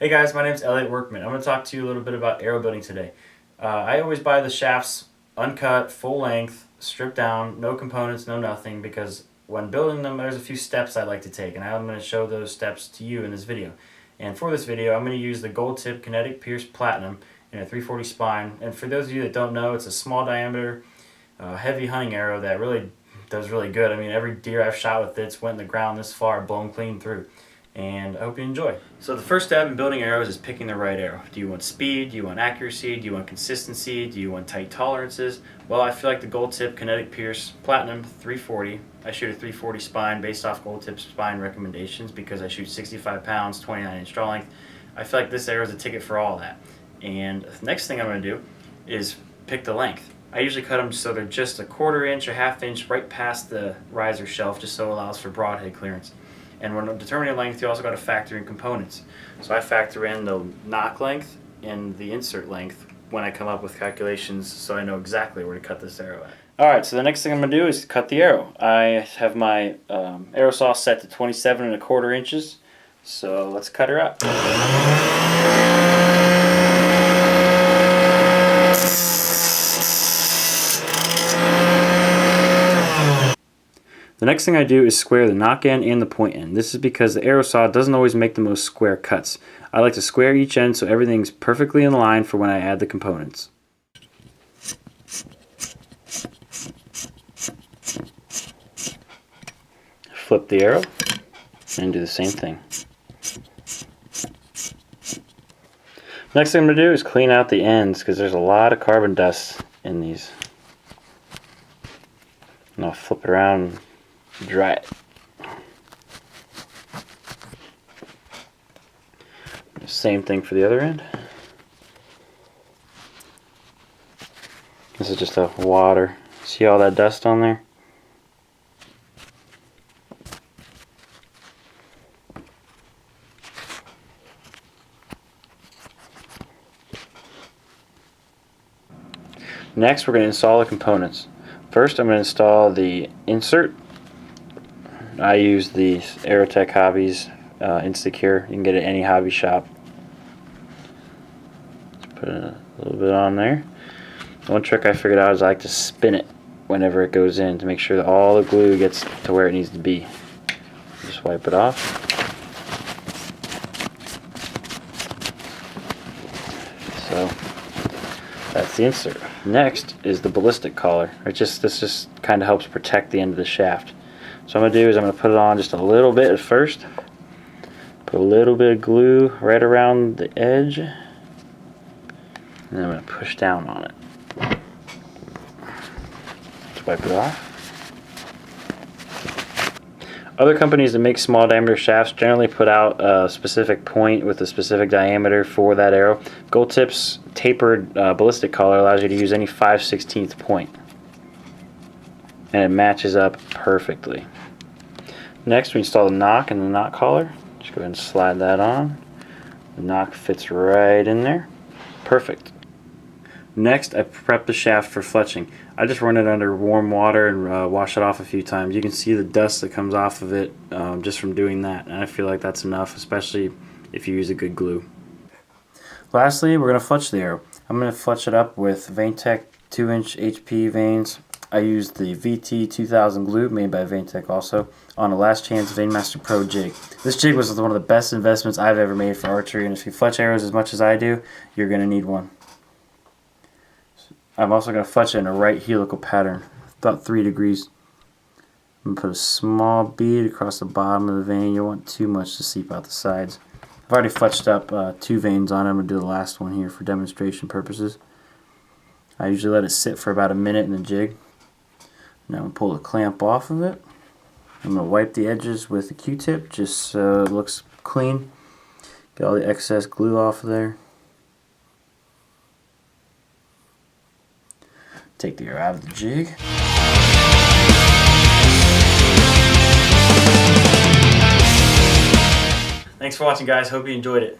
Hey guys, my name is Elliot Workman. I'm going to talk to you a little bit about arrow building today. I always buy the shafts uncut, full length, stripped down, no components, no nothing, because when building them there's a few steps I like to take, and I'm going to show those steps to you in this video. And for this video I'm going to use the Gold Tip Kinetic Pierce Platinum in a 340 spine, and for those of you that don't know, it's a small diameter, heavy hunting arrow that really does really good. I mean, every deer I've shot with it's went in the ground this far, blown clean through. And I hope you enjoy. So the first step in building arrows is picking the right arrow. Do you want speed? Do you want accuracy? Do you want consistency? Do you want tight tolerances? Well, I feel like the Gold Tip Kinetic Pierce Platinum 340. I shoot a 340 spine based off Gold Tip's spine recommendations because I shoot 65 pounds, 29-inch draw length. I feel like this arrow is a ticket for all that. And the next thing I'm going to do is pick the length. I usually cut them so they're just a 1/4 inch or 1/2 inch right past the riser shelf, just so it allows for broadhead clearance. And when determining length, you also got to factor in components. So I factor in the knock length and the insert length when I come up with calculations, so I know exactly where to cut this arrow at. Alright, so the next thing I'm going to do is cut the arrow. I have my arrow saw set to 27 1/4 inches, so let's cut her up. The next thing I do is square the knock end and the point end. This is because the arrow saw doesn't always make the most square cuts. I like to square each end so everything's perfectly in line for when I add the components. Flip the arrow and do the same thing. Next thing I'm going to do is clean out the ends because there's a lot of carbon dust in these. And I'll flip it around and dry it. Same thing for the other end. This is just a water. See all that dust on there? Next we're going to install the components. First I'm going to install the insert. I use the Aerotech Hobbies Insecure. You can get it at any hobby shop. Just put a little bit on there. One trick I figured out is I like to spin it whenever it goes in to make sure that all the glue gets to where it needs to be. Just wipe it off. So that's the insert. Next is the ballistic collar. This just kind of helps protect the end of the shaft. So what I'm going to do is I'm going to put it on just a little bit at first. Put a little bit of glue right around the edge. And then I'm going to push down on it. Just wipe it off. Other companies that make small diameter shafts generally put out a specific point with a specific diameter for that arrow. Gold Tip's tapered ballistic collar allows you to use any 5/16 point. And it matches up perfectly. Next we install the knock and the knock collar. Just go ahead and slide that on. The knock fits right in there. Perfect. Next I prep the shaft for fletching. I just run it under warm water and wash it off a few times. You can see the dust that comes off of it just from doing that, and I feel like that's enough, especially if you use a good glue. Lastly, we're going to fletch the arrow. I'm going to fletch it up with VeinTech 2-inch HP vanes. I used the VT2000 glue made by VeinTech also on a Last Chance VeinMaster Pro jig. This jig was one of the best investments I've ever made for archery, and if you fletch arrows as much as I do, you're going to need one. I'm also going to fletch it in a right helical pattern, about 3 degrees. I'm going to put a small bead across the bottom of the vein. You don't want too much to seep out the sides. I've already fletched up 2 veins on it. I'm going to do the last one here for demonstration purposes. I usually let it sit for about a minute in the jig. Now I'm going to pull the clamp off of it. I'm going to wipe the edges with a Q-tip just so it looks clean. Get all the excess glue off of there. Take the arrow out of the jig. Thanks for watching, guys. Hope you enjoyed it.